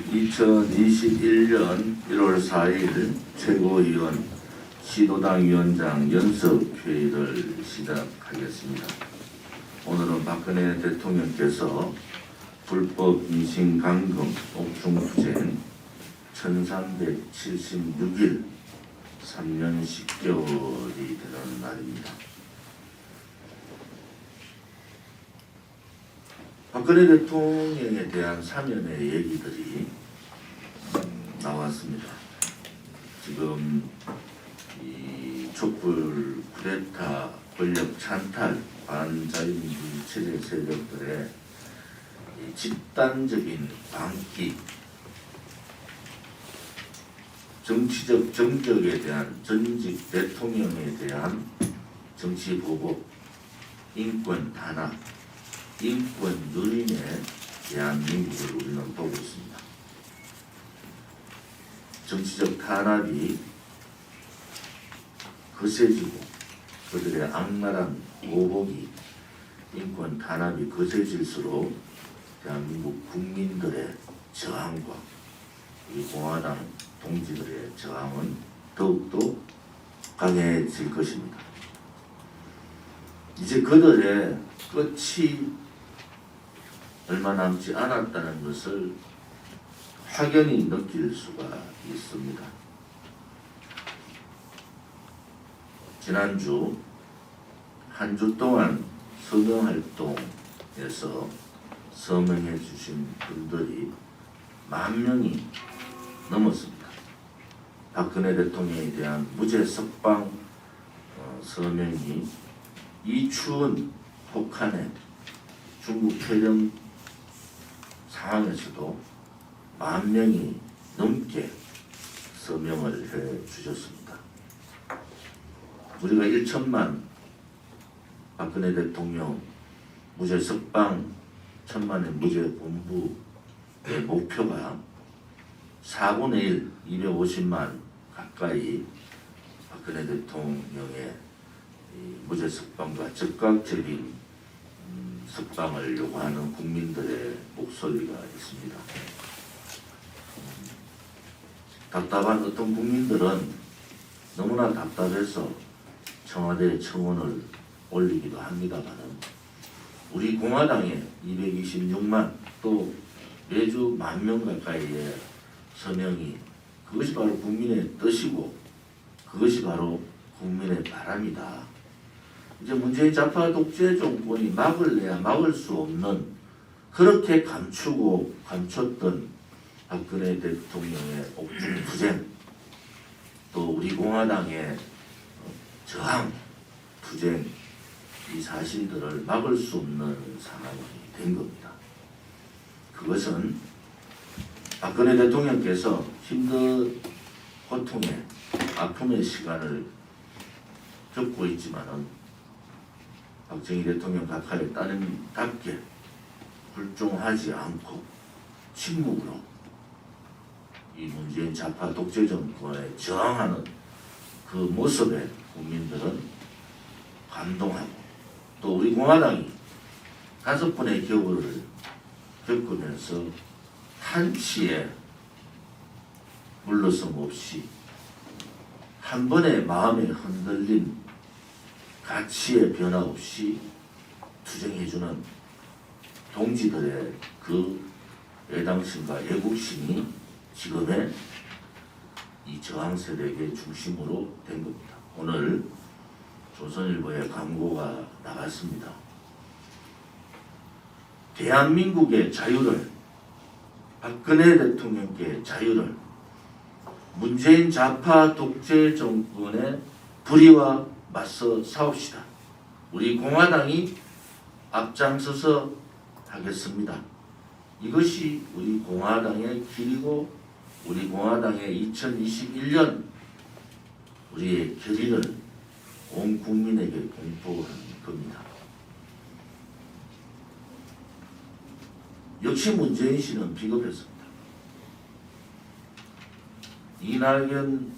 2021년 1월 4일 최고위원 시도당 위원장 연석회의를 시작하겠습니다. 오늘은 박근혜 대통령께서 불법 인신 감금 옥중투쟁 1376일 3년 10개월이 되는 날입니다. 박근혜 대통령에 대한 사면의 얘기들이 나왔습니다. 지금 이 촛불 쿠데타 권력 찬탈 반자유민주 체제 세력들의 집단적인 반기, 정치적 정적에 대한 전직 대통령에 대한 정치 보복, 인권 탄압, 인권 유린의 대한민국을 우리는 보고 있습니다. 정치적 탄압이 거세지고 그들의 악랄한 보복이 인권 탄압이 거세질수록 대한민국 국민들의 저항과 이 공화당 동지들의 저항은 더욱더 강해질 것입니다. 이제 그들의 끝이 얼마 남지 않았다는 것을 확연히 느낄 수가 있습니다. 지난주 한 주 동안 서명활동에서 서명해 주신 분들이 10,000명이 넘었습니다. 박근혜 대통령에 대한 무죄 석방 서명이 이 추운 혹한의 중국 폐렴 상황에서도 10,000명이 넘게 서명을 해 주셨습니다. 우리가 1천만 박근혜 대통령 무죄 석방 1,000만의 무죄 본부의 목표가 4분의 1, 250만 가까이 박근혜 대통령의 무죄 석방과 즉각적인 석방을 요구하는 국민들의 목소리가 있습니다. 답답한 어떤 국민들은 너무나 답답해서 청와대 청원을 올리기도 합니다만 우리 공화당의 226만 또 매주 10,000명 가까이의 서명이 그것이 바로 국민의 뜻이고 그것이 바로 국민의 바람이다. 이제 문재인 좌파 독재 정권이 막을래야 막을 수 없는 그렇게 감추고 감췄던 박근혜 대통령의 옥중투쟁 또 우리 공화당의 저항, 투쟁 이 사실들을 막을 수 없는 상황이 된 겁니다. 그것은 박근혜 대통령께서 힘든 고통의 아픔의 시간을 겪고 있지만은 박정희 대통령 각하의 따님답게 불종하지 않고 침묵으로 이 문재인 좌파 독재 정권에 저항하는 그 모습에 국민들은 감동하고 또 우리 공화당이 5번의 겨울을 겪으면서 한치의 물러섬 없이 한 번의 마음에 흔들림 가치의 변화 없이 투쟁해주는 동지들의 그 애당심과 애국심이 지금의 이 저항 세력의 중심으로 된 겁니다. 오늘 조선일보에 광고가 나갔습니다. 대한민국의 자유를, 박근혜 대통령께 자유를 문재인 좌파 독재 정권의 불의와 맞서 싸웁시다. 우리 공화당이 앞장서서 하겠습니다. 이것이 우리 공화당의 길이고 우리 공화당의 2021년 우리의 결의를 온 국민에게 공포한 겁니다. 역시 문재인 씨는 비겁했습니다. 이낙연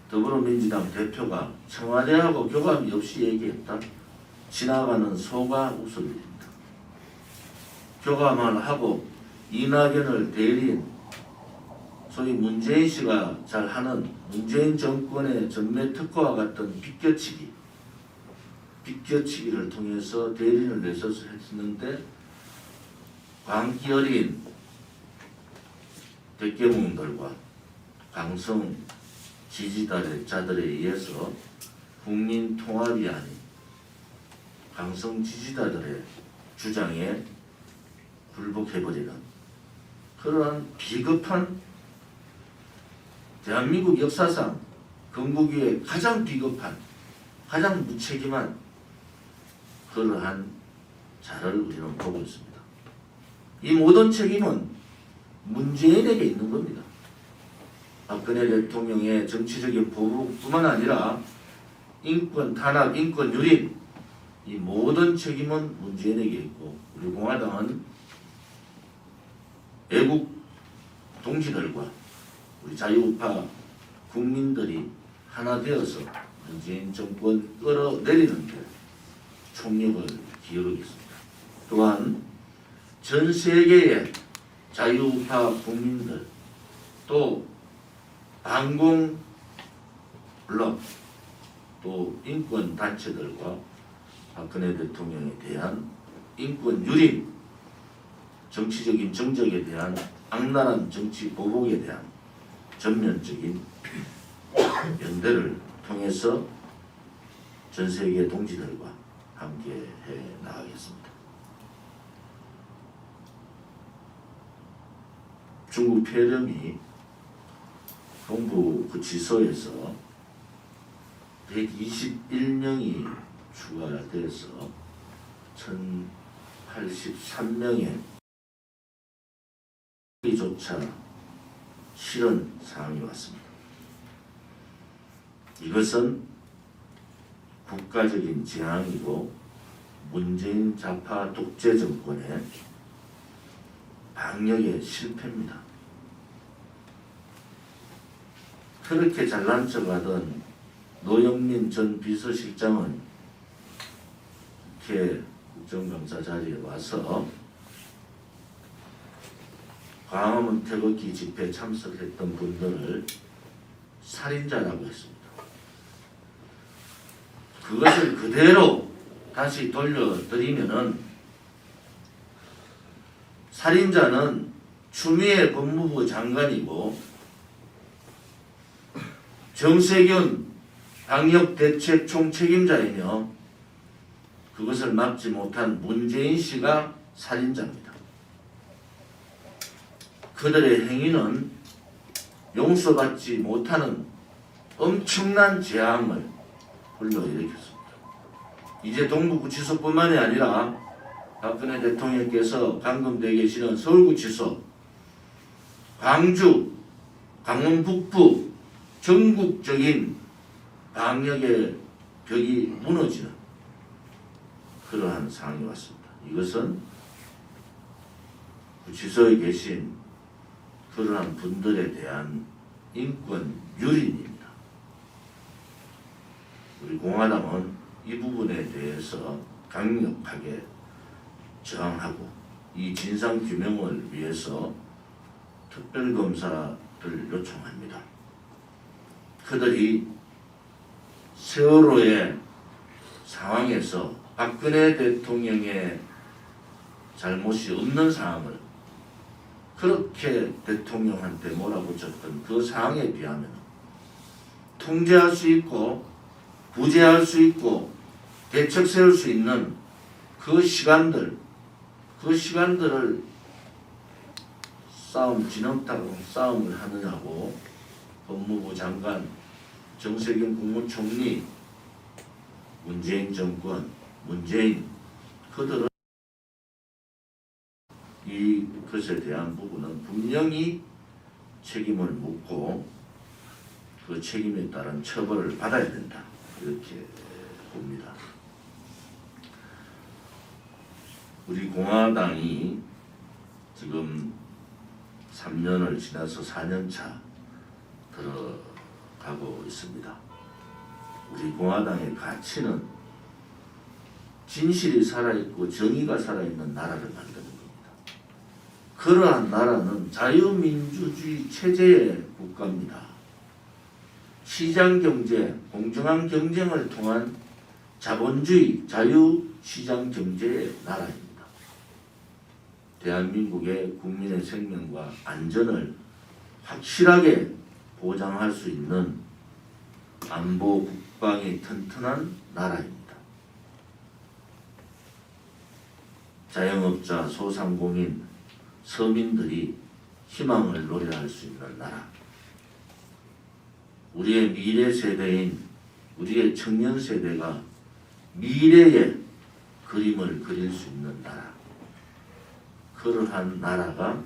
더불어민주당 대표가 청와대하고 교감이 없이 얘기했다. 지나가는 소가 웃어버립니다. 교감을 하고 이낙연을 대리인 소위 문재인 씨가 잘 하는 문재인 정권의 전매 특허와 같은 빗겨치기를 통해서 대리인을 내서서 했는데 광기 어린 대깨문들과 강성 지지자들에 의해서 국민 통합이 아닌 강성 지지자들의 주장에 굴복해버리는 그러한 비겁한 대한민국 역사상 건국이에 가장 비겁한 가장 무책임한 그러한 자를 우리는 보고 있습니다. 이 모든 책임은 문재인에게 있는 겁니다. 박근혜 대통령의 정치적인 보복뿐만 아니라 인권 탄압, 인권 유린 이 모든 책임은 문재인에게 있고 우리 공화당은 애국 동지들과 우리 자유우파 국민들이 하나 되어서 문재인 정권 끌어내리는 데 총력을 기울이겠습니다. 또한 전 세계의 자유우파 국민들 또 반공 블록 또 인권 단체들과 박근혜 대통령에 대한 인권 유린, 정치적인 정적에 대한 악랄한 정치 보복에 대한 전면적인 연대를 통해서 전 세계 동지들과 함께 해 나가겠습니다. 중국 폐렴이 동부구치소에서 121명이 추가돼서 1083명의 조차 실현 사항이 왔습니다. 이것은 국가적인 재앙이고 문재인 좌파 독재 정권의 방역의 실패입니다. 그렇게 잘난 척하던 노영민 전 비서실장은 이렇게 국정감사 자리에 와서 광화문 태극기 집회에 참석했던 분들을 살인자라고 했습니다. 그것을 그대로 다시 돌려드리면은 살인자는 추미애 법무부 장관이고 정세균 방역대책 총책임자이며 그것을 막지 못한 문재인 씨가 살인자입니다. 그들의 행위는 용서받지 못하는 엄청난 재앙을 불러일으켰습니다. 이제 동부구치소뿐만이 아니라 박근혜 대통령께서 감금되어 계시는 서울구치소, 광주, 강원 북부 전국적인 방역의 벽이 무너지는 그러한 상황이 왔습니다. 이것은 구치소에 계신 그러한 분들에 대한 인권 유린입니다. 우리 공화당은 이 부분에 대해서 강력하게 저항하고 이 진상규명을 위해서 특별검사를 요청합니다. 그들이 세월호의 상황에서 박근혜 대통령의 잘못이 없는 상황을 그렇게 대통령한테 몰아붙였던 그 상황에 비하면 통제할 수 있고 구제할 수 있고 대책 세울 수 있는 그 시간들을 지nom타고 싸움을 하느냐고 법무부 장관, 정세균 국무총리, 문재인 정권, 그들은 이것에 대한 부분은 분명히 책임을 묻고 그 책임에 따른 처벌을 받아야 된다. 이렇게 봅니다. 우리 공화당이 지금 3년을 지나서 4년차 들어가고 있습니다. 우리 공화당의 가치는 진실이 살아있고 정의가 살아있는 나라를 만드는 겁니다. 그러한 나라는 자유민주주의 체제의 국가입니다. 시장경제, 공정한 경쟁을 통한 자본주의 자유시장경제의 나라입니다. 대한민국의 국민의 생명과 안전을 확실하게 보장할 수 있는 안보 국방이 튼튼한 나라입니다. 자영업자, 소상공인, 서민들이 희망을 노래할 수 있는 나라. 우리의 미래 세대인 우리의 청년 세대가 미래의 그림을 그릴 수 있는 나라. 그러한 나라가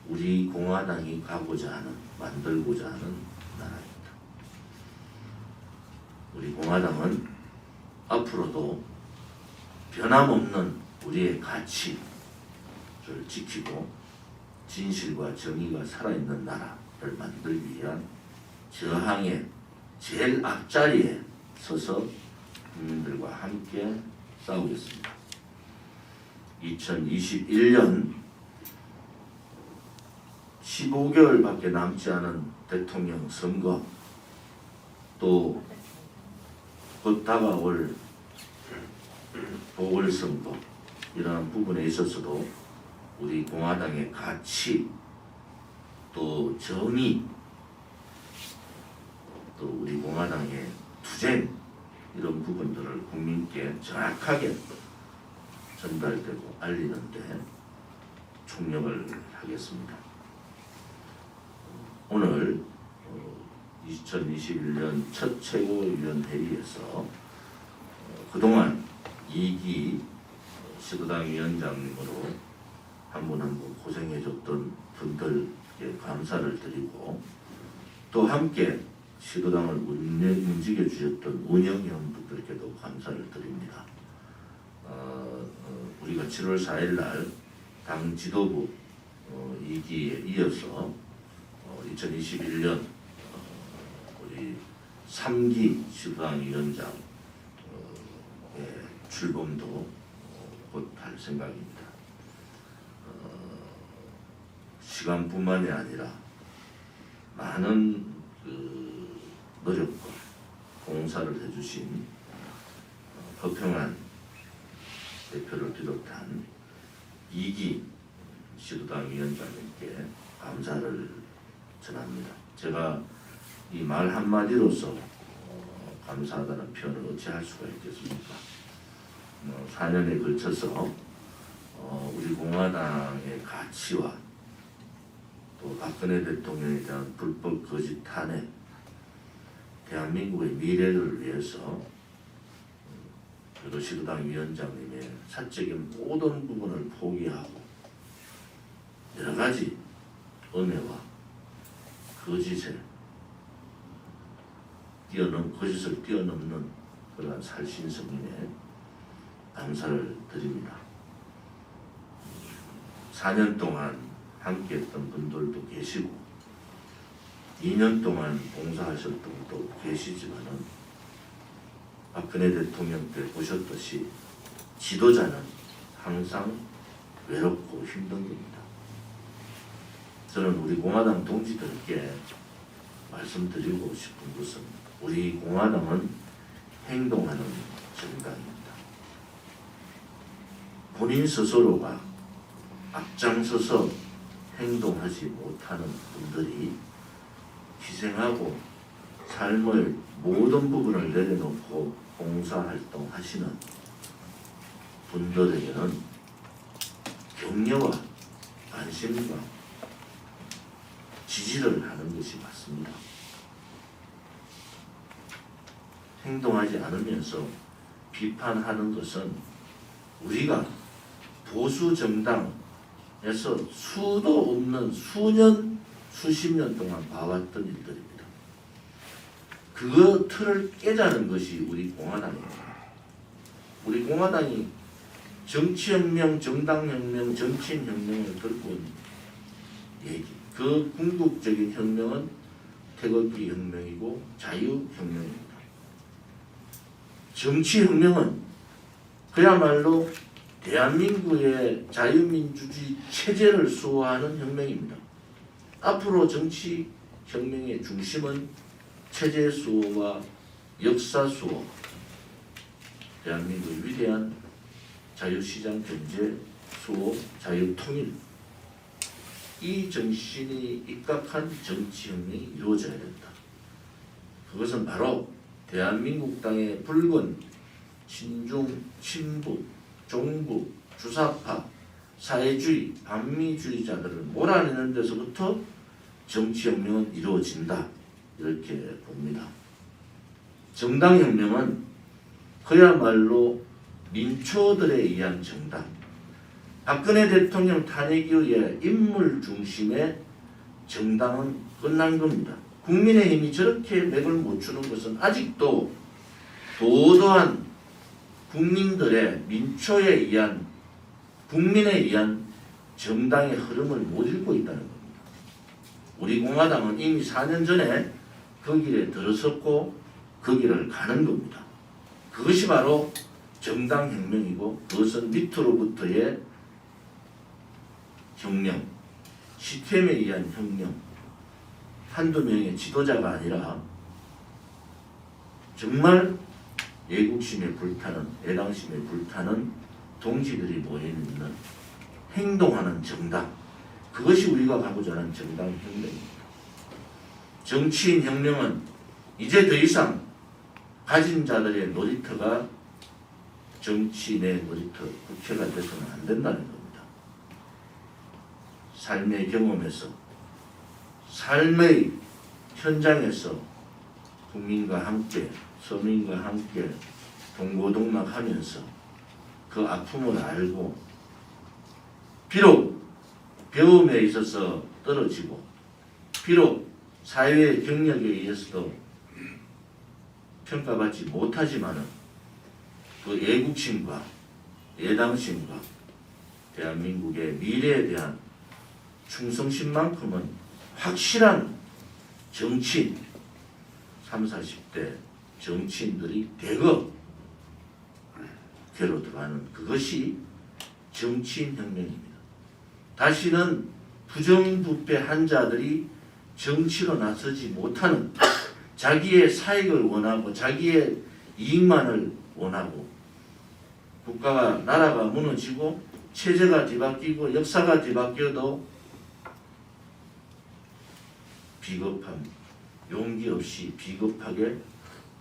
우리 공화당이 가고자 하는, 만들고자 하는 나라입니다. 우리 공화당은 앞으로도 변함없는 우리의 가치를 지키고 진실과 정의가 살아있는 나라를 만들기 위한 저항의 제일 앞자리에 서서 국민들과 함께 싸우겠습니다. 2021년 15개월밖에 남지 않은 대통령 선거, 또 곧 다가올 보궐선거, 이러한 부분에 있어서도 우리 공화당의 가치, 또 정의, 또 우리 공화당의 투쟁, 이런 부분들을 국민께 정확하게 전달되고 알리는데 총력을 하겠습니다. 오늘 2021년 첫 최고위원회의에서 그동안 2기 시도당 위원장님으로 한 분 한 분 고생해줬던 분들께 감사를 드리고, 또 함께 시도당을 움직여 주셨던 운영위원분들께도 감사를 드립니다. 우리가 7월 4일 날 당 지도부 2기에 이어서 2021년 우리 3기 시도당 위원장 출범도 곧 할 생각입니다. 시간뿐만이 아니라 많은 노력과 봉사를 해주신 허평한 대표를 비롯한 2기 시도당 위원장님께 감사를 전합니다. 제가 이 말 한마디로서 감사하다는 표현을 어찌할 수가 있겠습니까? 4년에 걸쳐서 우리 공화당의 가치와 또 박근혜 대통령에 대한 불법 거짓 탄핵, 대한민국의 미래를 위해서 그리고 시도당 위원장님의 사적인 모든 부분을 포기하고 여러 가지 음해와 거짓을 뛰어넘는 그러한 살신성인에 감사를 드립니다. 4년 동안 함께했던 분들도 계시고 2년 동안 봉사하셨던 분도 계시지만은 박근혜 대통령 때 보셨듯이 지도자는 항상 외롭고 힘든 겁니다. 저는 우리 공화당 동지들께 말씀드리고 싶은 것은 우리 공화당은 행동하는 정당입니다. 본인 스스로가 앞장서서 행동하지 못하는 분들이 희생하고 삶의 모든 부분을 내려놓고 봉사활동 하시는 분들에게는 격려와 관심과 지지를 하는 것이 맞습니다. 행동하지 않으면서 비판하는 것은 우리가 보수 정당에서 수도 없는 수년, 수십 년 동안 봐왔던 일들입니다. 그 틀을 깨자는 것이 우리 공화당입니다. 우리 공화당이 정치혁명, 정당혁명, 정치인혁명을 들고 온 얘기, 그 궁극적인 혁명은 태극기 혁명이고 자유혁명입니다. 정치혁명은 그야말로 대한민국의 자유민주주의 체제를 수호하는 혁명입니다. 앞으로 정치 혁명의 중심은 체제 수호와 역사 수호, 대한민국의 위대한 자유시장 경제 수호, 자유통일, 이 정신이 입각한 정치혁명이 이루어져야 된다. 그것은 바로 대한민국 땅의 붉은 친중, 친북, 종북, 주사파, 사회주의, 반미주의자들을 몰아내는 데서부터 정치혁명은 이루어진다. 이렇게 봅니다. 정당혁명은 그야말로 민초들에 의한 정당, 박근혜 대통령 탄핵 이후에 인물 중심의 정당은 끝난 겁니다. 국민의힘이 저렇게 맥을 못 추는 것은 아직도 도도한 국민들의 민초에 의한 국민에 의한 정당의 흐름을 못 읽고 있다는 겁니다. 우리 공화당은 이미 4년 전에 그 길에 들어섰고 그 길을 가는 겁니다. 그것이 바로 정당혁명이고 그것은 밑으로부터의 혁명, 시스템에 의한 혁명, 한두 명의 지도자가 아니라 정말 애국심에 불타는, 애당심에 불타는 동지들이 모여있는 행동하는 정당, 그것이 우리가 가고자 하는 정당혁명입니다. 정치인 혁명은 이제 더 이상 가진 자들의 놀이터가 정치인의 놀이터, 국회가 돼서는 안 된다는 겁니다. 삶의 경험에서, 삶의 현장에서 국민과 함께, 서민과 함께 동고동락하면서 그 아픔을 알고 비록 배움에 있어서 떨어지고 비록 사회의 경력에 의해서도 평가받지 못하지만은 그 애국심과 애당심과 대한민국의 미래에 대한 충성심만큼은 확실한 정치인, 30, 40대 정치인들이 대거 괴로 들어가는 그것이 정치인 혁명입니다. 다시는 부정부패한 자들이 정치로 나서지 못하는, 자기의 사익을 원하고 자기의 이익만을 원하고 국가가 나라가 무너지고 체제가 뒤바뀌고 역사가 뒤바뀌어도 비겁함, 용기 없이 비겁하게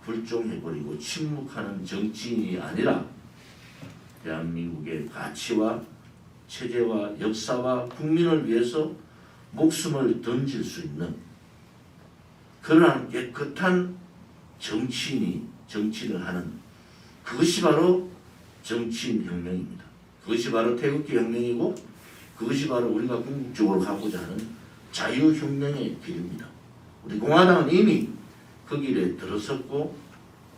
불종해버리고 침묵하는 정치인이 아니라 대한민국의 가치와 체제와 역사와 국민을 위해서 목숨을 던질 수 있는 그러한 깨끗한 정치인이 정치를 하는, 그것이 바로 정치인 혁명입니다. 그것이 바로 태극기 혁명이고 그것이 바로 우리가 궁극적으로 가고자 하는 자유혁명의 길입니다. 우리 공화당은 이미 그 길에 들어섰고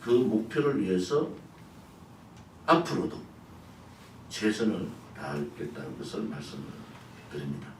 그 목표를 위해서 앞으로도 최선을 다하겠다는 것을 말씀드립니다.